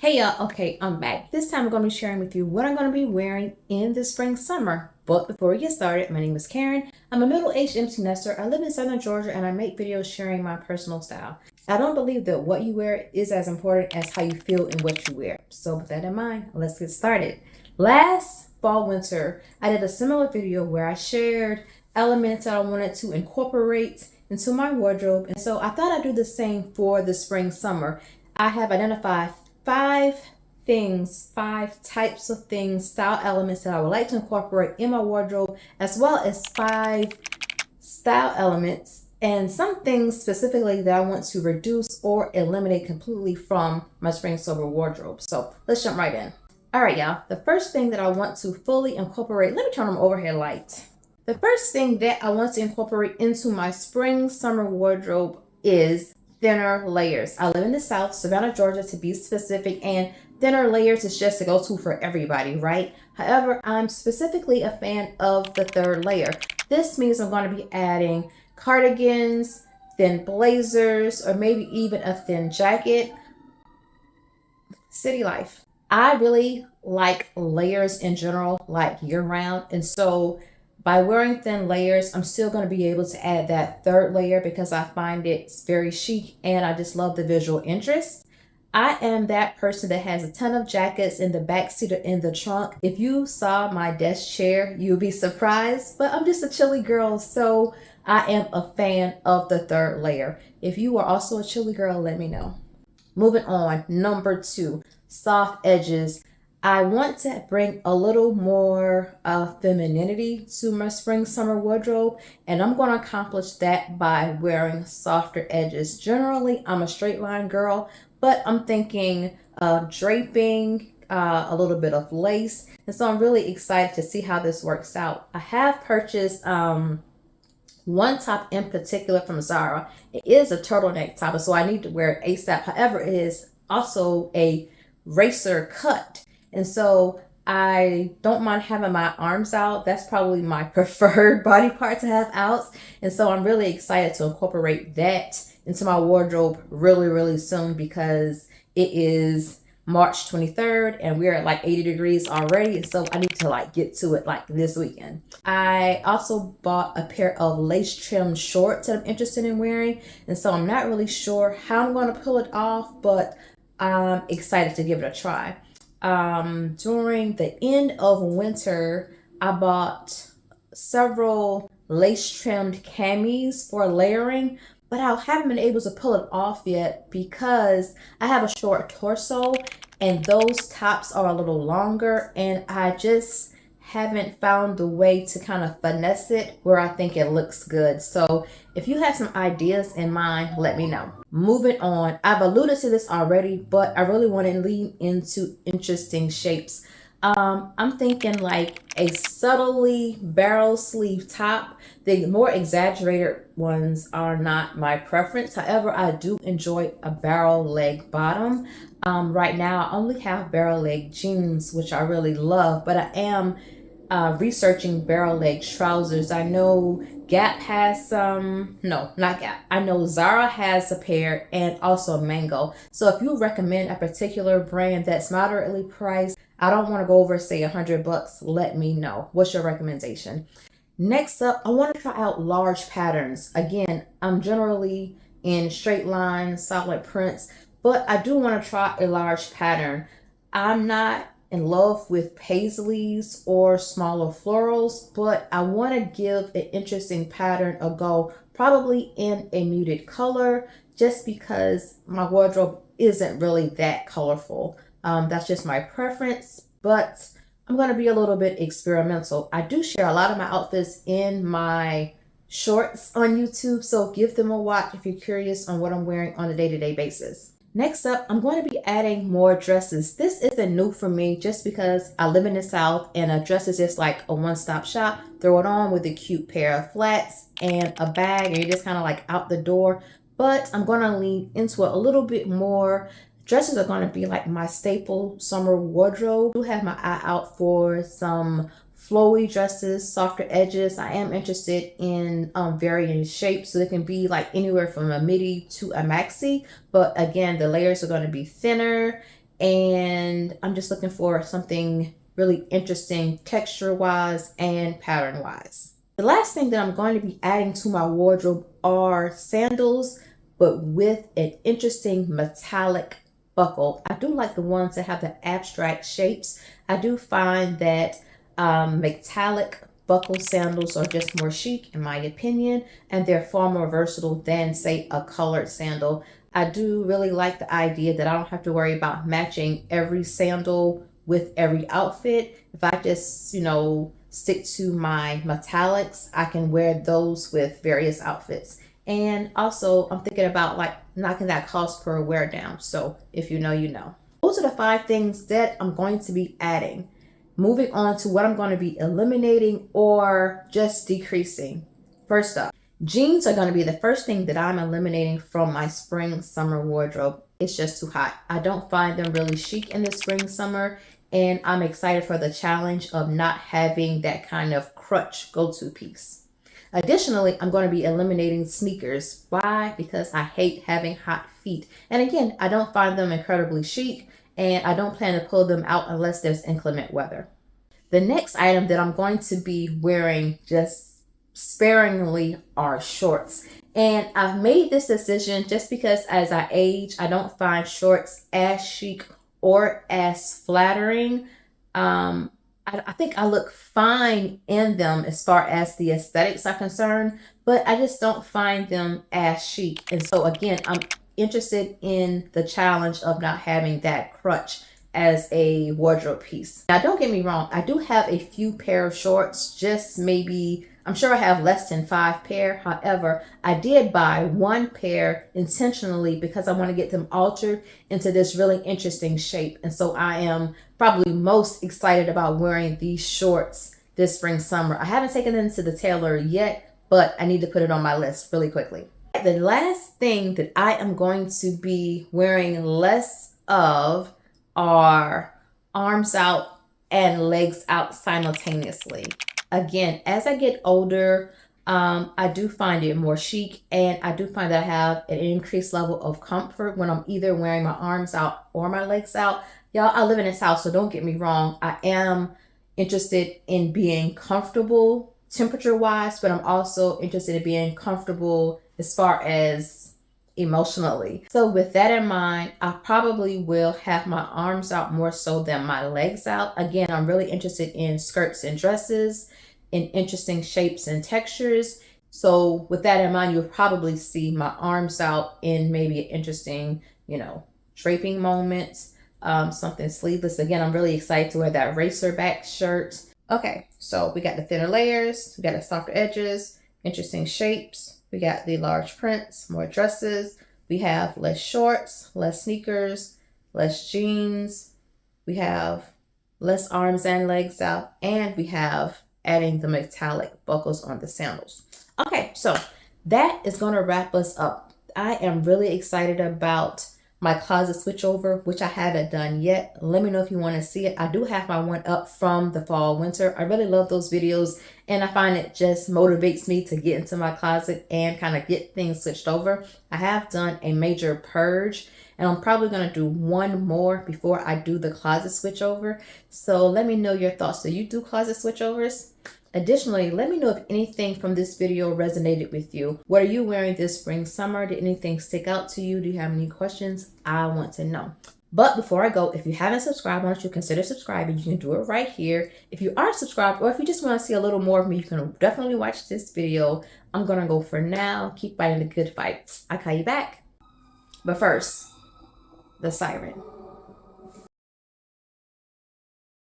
Hey y'all, okay, I'm back. This time I'm going to be sharing with you what I'm going to be wearing in the spring summer. But before we get started, my name is Karen. I'm a middle-aged empty nester. I live in Southern Georgia and I make videos sharing my personal style. I don't believe that what you wear is as important as how you feel in what you wear. So with that in mind, let's get started. Last fall winter, I did a similar video where I shared elements that I wanted to incorporate into my wardrobe. And so I thought I'd do the same for the spring summer. I have identified five types of things, style elements that I would like to incorporate in my wardrobe, as well as five style elements and some things specifically that I want to reduce or eliminate completely from my spring summer wardrobe. So let's jump right in. All right, y'all. The first thing that I want to fully incorporate, let me turn on my overhead light. The first thing that I want to incorporate into my spring summer wardrobe is thinner layers. I live in the South, Savannah, Georgia to be specific, and thinner layers is just a go-to for everybody, right? However, I'm specifically a fan of the third layer. This means I'm going to be adding cardigans, thin blazers, or maybe even a thin jacket. City life. I really like layers in general, like year-round, and so by wearing thin layers, I'm still going to be able to add that third layer because I find it's very chic and I just love the visual interest. I am that person that has a ton of jackets in the back seat or in the trunk. If you saw my desk chair, you'll be surprised, but I'm just a chilly girl, so I am a fan of the third layer. If you are also a chilly girl, let me know. Moving on, number 2, soft edges. I want to bring a little more femininity to my spring summer wardrobe, and I'm going to accomplish that by wearing softer edges. Generally, I'm a straight line girl, but I'm thinking draping, a little bit of lace, and so I'm really excited to see how this works out. I have purchased one top in particular from Zara. It is a turtleneck top, so I need to wear it ASAP. However, it is also a racer cut. And so I don't mind having my arms out. That's probably my preferred body part to have out. And so I'm really excited to incorporate that into my wardrobe really, really soon because it is March 23rd and we're at like 80 degrees already. So I need to get to it this weekend. I also bought a pair of lace trimmed shorts that I'm interested in wearing. And so I'm not really sure how I'm going to pull it off, but I'm excited to give it a try. During the end of winter, I bought several lace trimmed camis for layering, but I haven't been able to pull it off yet because I have a short torso and those tops are a little longer, and I just haven't found the way to kind of finesse it where I think it looks good. So if you have some ideas in mind, let me know. Moving on, I've alluded to this already, but I really want to lean into interesting shapes. I'm thinking like a subtly barrel sleeve top. The more exaggerated ones are not my preference. However, I do enjoy a barrel leg bottom. Right now, I only have barrel leg jeans, which I really love, but I am researching barrel leg trousers. I know Gap has some, no, not Gap. I know Zara has a pair and also Mango. So if you recommend a particular brand that's moderately priced, I don't want to go over say $100, let me know. What's your recommendation? Next up, I want to try out large patterns. Again, I'm generally in straight lines, solid prints, but I do want to try a large pattern. I'm not in love with paisleys or smaller florals, but I want to give an interesting pattern a go, probably in a muted color, just because my wardrobe isn't really that colorful. That's just my preference, but I'm going to be a little bit experimental. I do share a lot of my outfits in my shorts on YouTube, so give them a watch if you're curious on what I'm wearing on a day-to-day basis. Next up, I'm going to be adding more dresses. This isn't new for me just because I live in the South and a dress is just like a one-stop shop. Throw it on with a cute pair of flats and a bag and you're just kind of like out the door. But I'm going to lean into it a little bit more. Dresses are going to be like my staple summer wardrobe. I do have my eye out for some flowy dresses, softer edges. I am interested in varying shapes, so it can be like anywhere from a midi to a maxi, but again, the layers are going to be thinner and I'm just looking for something really interesting texture wise and pattern wise. The last thing that I'm going to be adding to my wardrobe are sandals, but with an interesting metallic buckle. I do like the ones that have the abstract shapes. I do find that metallic buckle sandals are just more chic in my opinion, and they're far more versatile than, say, a colored sandal. I do really like the idea that I don't have to worry about matching every sandal with every outfit. If I just, stick to my metallics, I can wear those with various outfits. And also, I'm thinking about like knocking that cost per wear down. So if you know, you know. Those are the 5 things that I'm going to be adding. Moving on to what I'm going to be eliminating or just decreasing. First up, jeans are going to be the first thing that I'm eliminating from my spring summer wardrobe. It's just too hot. I don't find them really chic in the spring summer, and I'm excited for the challenge of not having that kind of crutch go-to piece. Additionally, I'm going to be eliminating sneakers. Why? Because I hate having hot feet. And again, I don't find them incredibly chic, and I don't plan to pull them out unless there's inclement weather. The next item that I'm going to be wearing just sparingly are shorts. And I've made this decision just because as I age, I don't find shorts as chic or as flattering. I think I look fine in them as far as the aesthetics are concerned, but I just don't find them as chic. And so again, I'm interested in the challenge of not having that crutch as a wardrobe piece. Now, don't get me wrong, I do have a few pair of shorts, just maybe, I'm sure I have less than 5 pair. However, I did buy 1 pair intentionally because I want to get them altered into this really interesting shape. And so I am probably most excited about wearing these shorts this spring summer. I haven't taken them to the tailor yet, but I need to put it on my list really quickly. The last thing that I am going to be wearing less of are arms out and legs out simultaneously. Again, as I get older, I do find it more chic, and I do find that I have an increased level of comfort when I'm either wearing my arms out or my legs out. Y'all, I live in this house, so don't get me wrong. I am interested in being comfortable temperature-wise, but I'm also interested in being comfortable as far as emotionally. So with that in mind, I probably will have my arms out more so than my legs out. Again, I'm really interested in skirts and dresses in interesting shapes and textures. So with that in mind, you'll probably see my arms out in maybe an interesting, draping moment, something sleeveless. Again, I'm really excited to wear that racer back shirt. Okay, so we got the thinner layers, we got the softer edges, interesting shapes. We got the large prints, more dresses. We have less shorts, less sneakers, less jeans. We have less arms and legs out, and we have adding the metallic buckles on the sandals. Okay, so that is going to wrap us up. I am really excited about my closet switchover, which I haven't done yet. Let me know if you want to see it. I do have my one up from the fall winter. I really love those videos, and I find it just motivates me to get into my closet and kind of get things switched over. I have done a major purge, and I'm probably going to do one more before I do the closet switchover. So let me know your thoughts. Do you do closet switchovers? Additionally, let me know if anything from this video resonated with you. What are you wearing this spring, summer? Did anything stick out to you? Do you have any questions? I want to know. But before I go, if you haven't subscribed, why don't you consider subscribing? You can do it right here. If you are subscribed, or if you just want to see a little more of me, you can definitely watch this video. I'm going to go for now. Keep fighting the good fight. I'll call you back. But first, the siren.